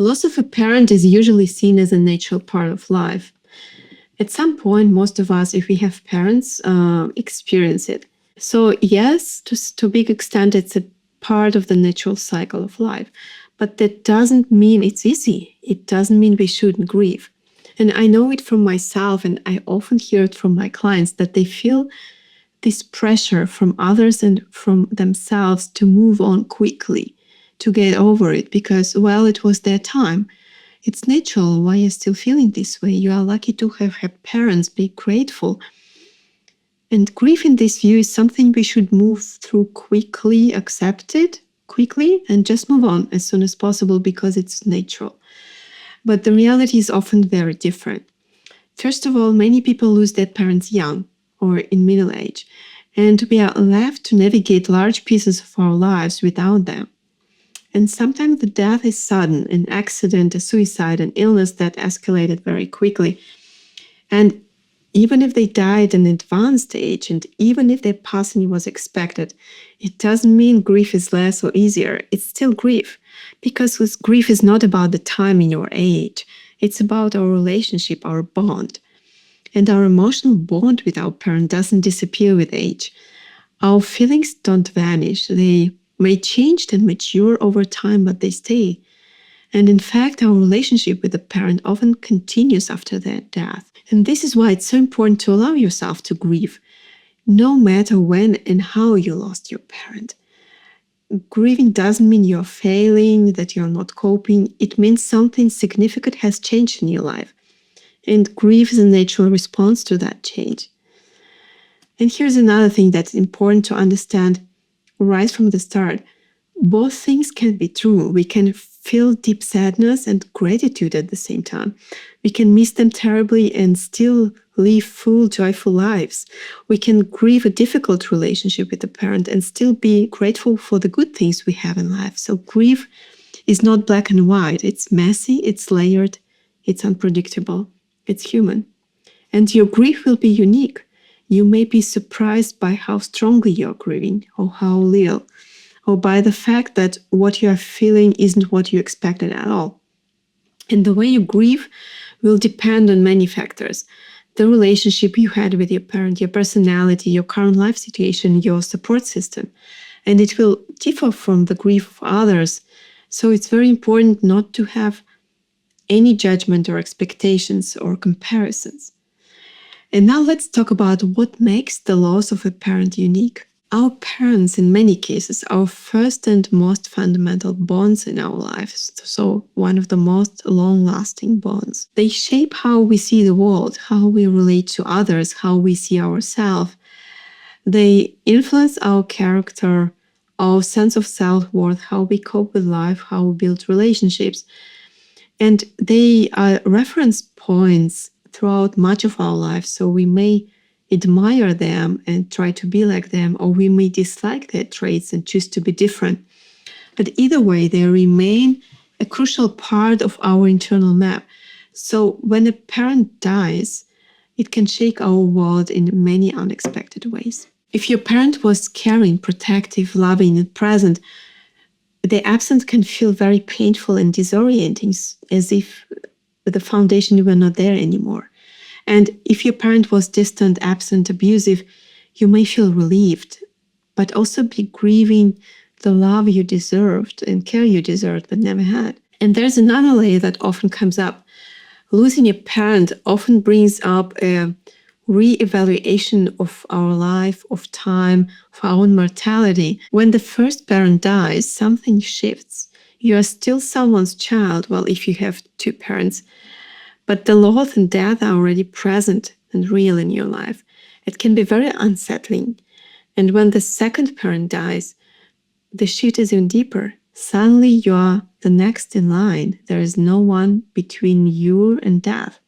Loss of a parent is usually seen as a natural part of life. At some point, most of us, if we have parents, experience it. So yes, to a big extent, it's a part of the natural cycle of life. But that doesn't mean it's easy. It doesn't mean we shouldn't grieve. And I know it from myself, and I often hear it from my clients, that they feel this pressure from others and from themselves to move on quickly, to get over it, because, well, it was their time. It's natural. Why are you still feeling this way? You are lucky to have had parents. Be grateful. And grief in this view is something we should move through quickly, accept it quickly, and just move on as soon as possible because it's natural. But the reality is often very different. First of all, many people lose their parents young or in middle age, and we are left to navigate large pieces of our lives without them. And sometimes the death is sudden, an accident, a suicide, an illness that escalated very quickly. And even if they died at an advanced age, and even if their passing was expected, it doesn't mean grief is less or easier. It's still grief, because grief is not about the timing or age. It's about our relationship, our bond. And our emotional bond with our parent doesn't disappear with age. Our feelings don't vanish. They may change and mature over time, but they stay. And in fact, our relationship with the parent often continues after their death. And this is why it's so important to allow yourself to grieve, no matter when and how you lost your parent. Grieving doesn't mean you're failing, that you're not coping. It means something significant has changed in your life. And grief is a natural response to that change. And here's another thing that's important to understand right from the start. Both things can be true. We can feel deep sadness and gratitude at the same time. We can miss them terribly and still live full, joyful lives. We can grieve a difficult relationship with a parent and still be grateful for the good things we have in life. So grief is not black and white. It's messy, it's layered, it's unpredictable, it's human. And your grief will be unique. You may be surprised by how strongly you're grieving or how little, or by the fact that what you are feeling isn't what you expected at all. And the way you grieve will depend on many factors. The relationship you had with your parent, your personality, your current life situation, your support system. And it will differ from the grief of others. So it's very important not to have any judgment or expectations or comparisons. And now let's talk about what makes the loss of a parent unique. Our parents, in many cases, are our first and most fundamental bonds in our lives. So one of the most long-lasting bonds. They shape how we see the world, how we relate to others, how we see ourselves. They influence our character, our sense of self-worth, how we cope with life, how we build relationships. And they are reference points throughout much of our life. So we may admire them and try to be like them, or we may dislike their traits and choose to be different. But either way, they remain a crucial part of our internal map. So when a parent dies, it can shake our world in many unexpected ways. If your parent was caring, protective, loving, and present, the absence can feel very painful and disorienting, as if the foundation were not there anymore. And if your parent was distant, absent, abusive, you may feel relieved, but also be grieving the love you deserved and care you deserved but never had. And there's another layer that often comes up. Losing a parent often brings up a re-evaluation of our life, of time, of our own mortality. When the first parent dies, something shifts. You are still someone's child, well, if you have two parents, but the loss and death are already present and real in your life. It can be very unsettling. And when the second parent dies, the shift is even deeper. Suddenly you are the next in line. There is no one between you and death.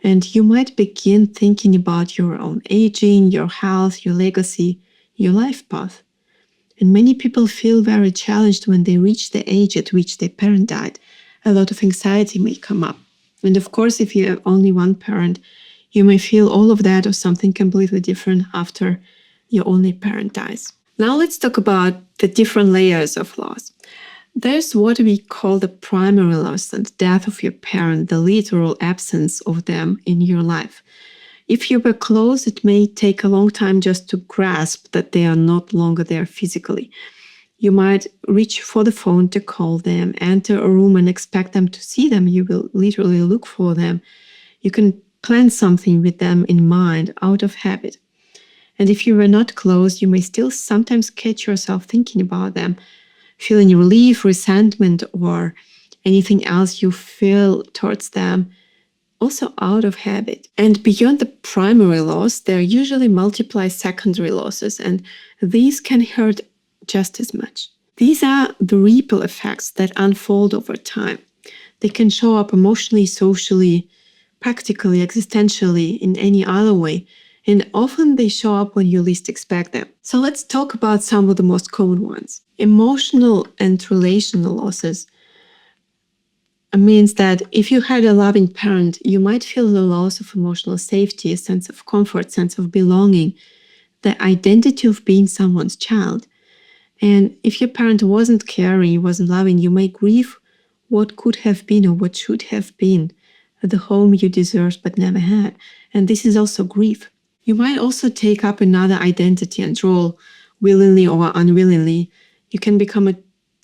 And you might begin thinking about your own aging, your health, your legacy, your life path. And many people feel very challenged when they reach the age at which their parent died. A lot of anxiety may come up. And of course, if you have only one parent, you may feel all of that or something completely different after your only parent dies. Now let's talk about the different layers of loss. There's what we call the primary loss, the death of your parent, the literal absence of them in your life. If you were close, it may take a long time just to grasp that they are not longer there physically. You might reach for the phone to call them, enter a room and expect them to see them. You will literally look for them. You can plan something with them in mind out of habit. And if you were not close, you may still sometimes catch yourself thinking about them, feeling relief, resentment, or anything else you feel towards them, also out of habit. And beyond the primary loss, there are usually multiple secondary losses, and these can hurt just as much. These are the ripple effects that unfold over time. They can show up emotionally, socially, practically, existentially, in any other way, and often they show up when you least expect them. So let's talk about some of the most common ones. Emotional and relational losses means that if you had a loving parent, you might feel the loss of emotional safety, a sense of comfort, sense of belonging, the identity of being someone's child. And if your parent wasn't caring, wasn't loving, you may grieve what could have been or what should have been, the home you deserved but never had. And this is also grief. You might also take up another identity and role, willingly or unwillingly. You can become a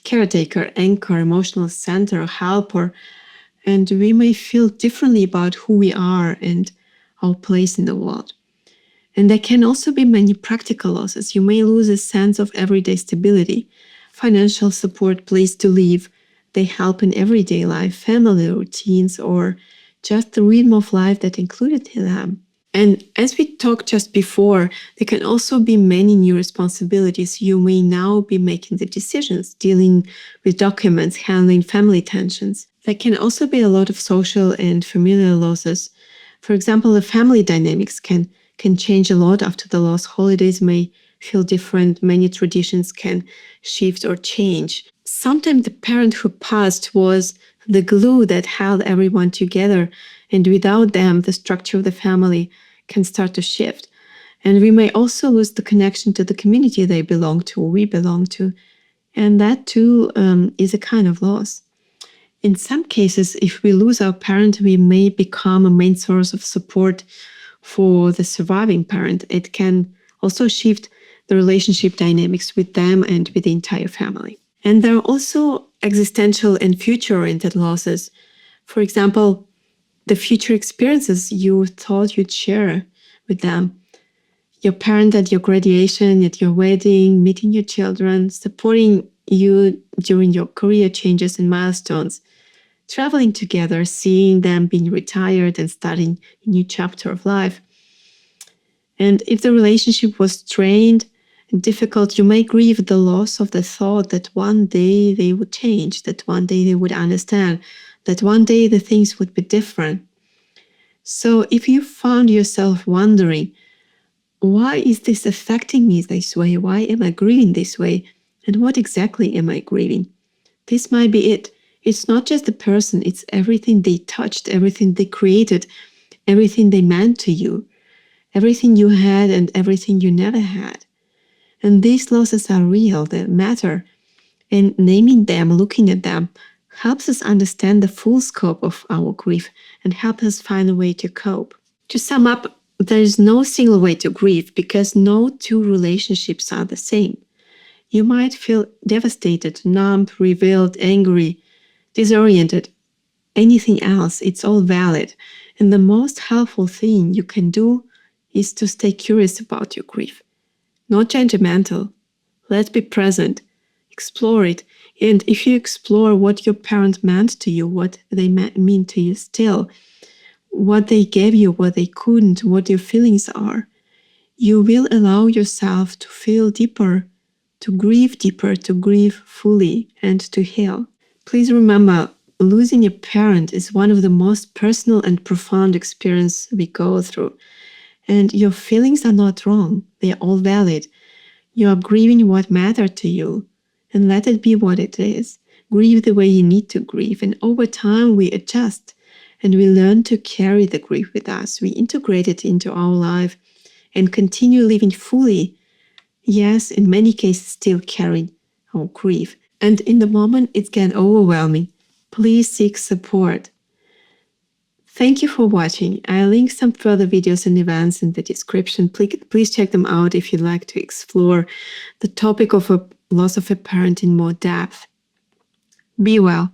caretaker, anchor, emotional center, helper, and we may feel differently about who we are and our place in the world. And there can also be many practical losses. You may lose a sense of everyday stability, financial support, place to live. They help in everyday life, family routines, or just the rhythm of life that included them. And as we talked just before, there can also be many new responsibilities. You may now be making the decisions, dealing with documents, handling family tensions. There can also be a lot of social and familial losses. For example, the family dynamics can change a lot after the loss. Holidays may feel different. Many traditions can shift or change. Sometimes the parent who passed was the glue that held everyone together, and without them, the structure of the family can start to shift. And we may also lose the connection to the community they belong to, or we belong to. And that too is a kind of loss. In some cases, if we lose our parent, we may become a main source of support for the surviving parent. It can also shift the relationship dynamics with them and with the entire family. And there are also existential and future-oriented losses. For example, the future experiences you thought you'd share with them. Your parent at your graduation, at your wedding, meeting your children, supporting you during your career changes and milestones, traveling together, seeing them being retired and starting a new chapter of life. And if the relationship was strained and difficult, you may grieve the loss of the thought that one day they would change, that one day they would understand, that one day the things would be different. So if you found yourself wondering, why is this affecting me this way? Why am I grieving this way? And what exactly am I grieving? This might be it. It's not just the person, it's everything they touched, everything they created, everything they meant to you, everything you had and everything you never had. And these losses are real, they matter. And naming them, looking at them, helps us understand the full scope of our grief and helps us find a way to cope. To sum up, there is no single way to grieve because no two relationships are the same. You might feel devastated, numb, revealed, angry, disoriented, anything else. It's all valid. And the most helpful thing you can do is to stay curious about your grief. Not judgmental. Let's be present. Explore it. And if you explore what your parent meant to you, what they mean to you still, what they gave you, what they couldn't, what your feelings are, you will allow yourself to feel deeper, to grieve fully, and to heal. Please remember, losing a parent is one of the most personal and profound experiences we go through. And your feelings are not wrong. They are all valid. You are grieving what mattered to you, and let it be what it is. Grieve the way you need to grieve, and over time we adjust, and we learn to carry the grief with us. We integrate it into our life and continue living fully. Yes, in many cases still carrying our grief. And in the moment, it can overwhelm me. Please seek support. Thank you for watching. I'll link some further videos and events in the description. Please check them out if you'd like to explore the topic of a loss of a parent in more depth. Be well.